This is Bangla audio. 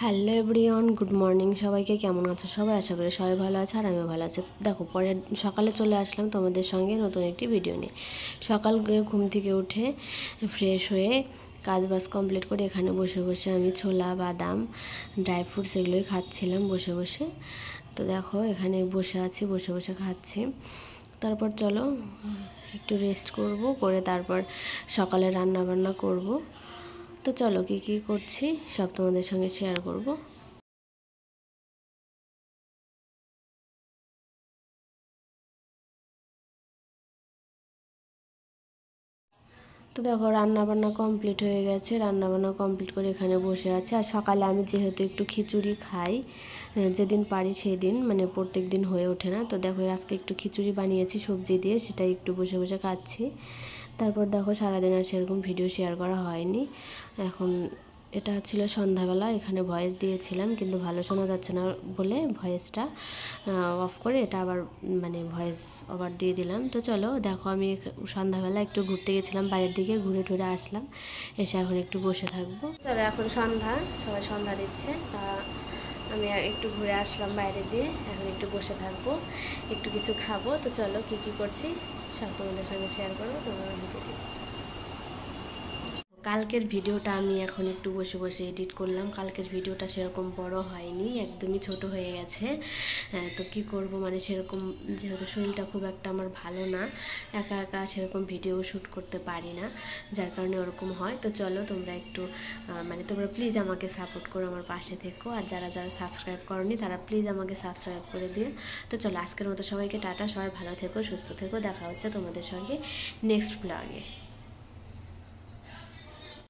হ্যালো এভরিওয়ান, গুড মর্নিং সবাইকে। কেমন আছো সবাই? আশা করি সবাই ভালো আছে আর আমিও ভালো আছি। দেখো, পরে সকালে চলে আসলাম তোমাদের সঙ্গে নতুন একটি ভিডিও নিয়ে। সকাল ঘুম থেকে উঠে ফ্রেশ হয়ে কাজ বাজ কমপ্লিট করে এখানে বসে বসে আমি ছোলা, বাদাম, ড্রাই ফ্রুটস এগুলোই খাচ্ছিলাম বসে বসে। তো দেখো, এখানে বসে আছি, বসে বসে খাচ্ছি। তারপর চলো একটু রেস্ট করে তারপর সকালে রান্না বান্না করব। তো চলো কী কী করছি সব তোমাদের সঙ্গে শেয়ার করব। তো দেখো, রান্নাবান্না কমপ্লিট হয়ে গেছে। রান্নাবান্না কমপ্লিট করে এখানে বসে আছে। আর সকালে আমি যেহেতু একটু খিচুড়ি খাই, যেদিন পারি সেই দিন, মানে প্রত্যেক দিন হয়ে ওঠে না। তো দেখো, আজকে একটু খিচুড়ি বানিয়েছি সবজি দিয়ে, সেটাই একটু বসে বসে খাচ্ছি। তারপর দেখো, সারাদিন আর সেরকম ভিডিও শেয়ার করা হয়নি। এখন এটা ছিল সন্ধ্যাবেলা, এখানে ভয়েস দিয়েছিলাম কিন্তু ভালো শোনা যাচ্ছে না বলে ভয়েসটা অফ করে এটা আবার মানে ভয়েস ওভার দিয়ে দিলাম। তো চলো দেখো, আমি সন্ধ্যাবেলা একটু ঘুরতে গেছিলাম বাইরের দিকে, ঘুরে টুরে আসলাম, এসে এখন একটু বসে থাকবো। চলো, এখন সন্ধ্যা, সবাই সন্ধ্যা দিচ্ছে, তা আমি একটু ঘুরে আসলাম বাইরে দিয়ে, এখন একটু বসে থাকবো, একটু কিছু খাবো। তো চলো কী কী করছি সব তোমাদের সঙ্গে শেয়ার করবো তোমার ভিডিওটি। কালকের ভিডিওটা আমি এখন একটু বসে বসে এডিট করলাম। কালকের ভিডিওটা সেরকম বড় হয়নি, একদমই ছোট হয়ে গেছে। তো কি করব, মানে সেরকম যেহেতু শরীরটা খুব একটা আমার ভালো না, একা একা সেরকম ভিডিও শ্যুট করতে পারি না, যার কারণে ওরকম হয়। তো চলো তোমরা একটু মানে তোমরা প্লিজ আমাকে সাপোর্ট করো, আমার পাশে থেকো। আর যারা যারা সাবস্ক্রাইব করোনি তারা প্লিজ আমাকে সাবস্ক্রাইব করে দিও। তো চলো, আজকের মতো সবাইকে টাটা, সবাই ভালো থেকো, সুস্থ থেকো। দেখা হচ্ছে তোমাদের সঙ্গে নেক্সট ব্লগে।